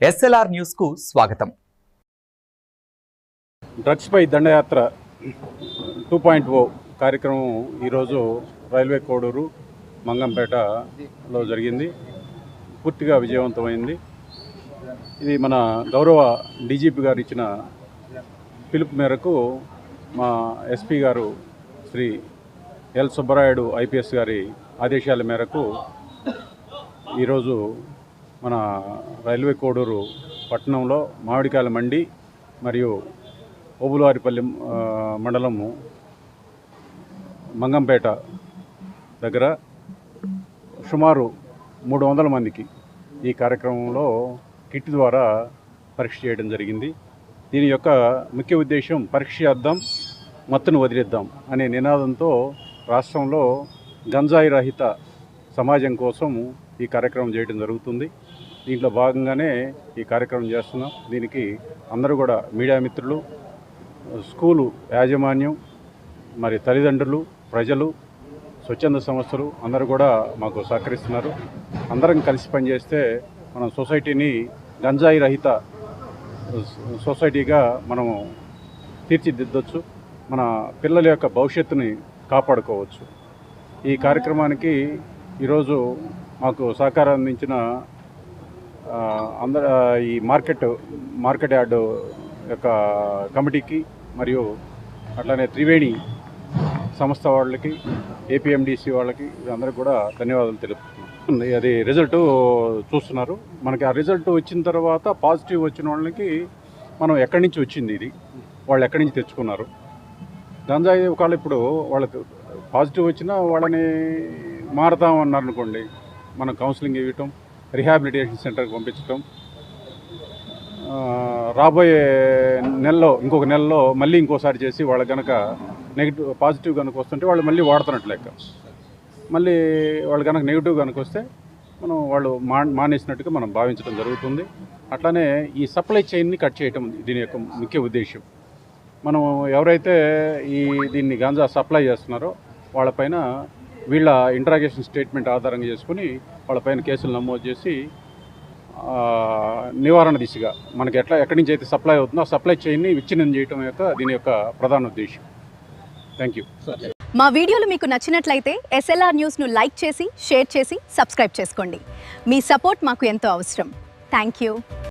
SLR news కు స్వాగతం. Drugs పై దండయాత్ర 2.0 కార్యక్రమం ఈరోజు రైల్వే కోడూరు మంగంపేటలో జరిగింది. పూర్తిగా విజయవంతమైంది. ఇది మన గౌరవ డీజీపీ గారు ఇచ్చిన పిలుపు మేరకు మా ఎస్పీ గారు శ్రీ ఎల్ సుబ్బరాయుడు ఐపీఎస్ గారి ఆదేశాల మేరకు ఈరోజు మన రైల్వే కోడూరు పట్టణంలో మామిడికాయల మండి మరియు ఓబులవారిపల్లి మండలము మంగంపేట దగ్గర సుమారు 300 మందికి ఈ కార్యక్రమంలో కిట్ ద్వారా పరీక్ష చేయడం జరిగింది. దీని యొక్క ముఖ్య ఉద్దేశం పరీక్ష చేద్దాం, మత్తును వదిలేద్దాం అనే నినాదంతో రాష్ట్రంలో గంజాయి రహిత సమాజం కోసం ఈ కార్యక్రమం చేయడం జరుగుతుంది. దీంట్లో భాగంగానే ఈ కార్యక్రమం చేస్తున్నాం. దీనికి అందరూ కూడా మీడియా మిత్రులు, స్కూలు యాజమాన్యం, మరి తల్లిదండ్రులు, ప్రజలు, స్వచ్ఛంద సంస్థలు అందరూ కూడా మాకు సహకరిస్తున్నారు. అందరం కలిసి పనిచేస్తే మనం సొసైటీని గంజాయి రహిత సొసైటీగా మనము తీర్చిదిద్దొచ్చు. మన పిల్లల యొక్క భవిష్యత్తుని కాపాడుకోవచ్చు. ఈ కార్యక్రమానికి ఈరోజు మాకు సహకారం అందించిన ఈ మార్కెట్ యార్డు యొక్క కమిటీకి మరియు అట్లానే త్రివేణి సంస్థ వాళ్ళకి, ఏపీఎండిసి వాళ్ళకి అందరికి కూడా ధన్యవాదాలు తెలుపుతున్నాను. అది రిజల్ట్ చూస్తున్నారు. మనకి ఆ రిజల్ట్ వచ్చిన తర్వాత పాజిటివ్ వచ్చిన వాళ్ళకి మనం ఎక్కడి నుంచి వచ్చింది, ఇది వాళ్ళు ఎక్కడి నుంచి తెచ్చుకున్నారు, గంజాయి ఒకవేళ ఇప్పుడు వాళ్ళకి పాజిటివ్ వచ్చినా వాళ్ళని మారతామన్నారు అనుకోండి, మనం కౌన్సిలింగ్ ఇవ్వటం, రిహాబిలిటేషన్ సెంటర్కి పంపించటం, రాబోయే నెలలో ఇంకొక నెలలో మళ్ళీ ఇంకోసారి చేసి వాళ్ళు కనుక నెగిటివ్ పాజిటివ్ కనుక వస్తుంటే వాళ్ళు మళ్ళీ వాడుతున్నట్లు లెక్క. మళ్ళీ వాళ్ళు కనుక నెగిటివ్ కనుక వస్తే మనం వాళ్ళు మానేసినట్టుగా మనం భావించడం జరుగుతుంది. అట్లానే ఈ సప్లై చైన్ని కట్ చేయటం దీని యొక్క ముఖ్య ఉద్దేశం. మనం ఎవరైతే దీన్ని గాంజా సప్లై చేస్తున్నారో వాళ్ళపైన వీళ్ళ ఇంట్రాగేషన్ స్టేట్మెంట్ ఆధారంగా చేసుకుని వాళ్ళపైన కేసులు నమోదు చేసి నివారణ దిశగా మనకి ఎక్కడి నుంచి అయితే సప్లై అవుతుందో ఆ సప్లై చైన్ని విచ్ఛిన్నం చేయడం దీని యొక్క ప్రధాన ఉద్దేశం. Thank you. మా వీడియోలు మీకు నచ్చినట్లయితే ఎస్ఎల్ఆర్ న్యూస్ను లైక్ చేసి, షేర్ చేసి, సబ్స్క్రైబ్ చేసుకోండి. మీ సపోర్ట్ మాకు ఎంతో అవసరం. Thank you.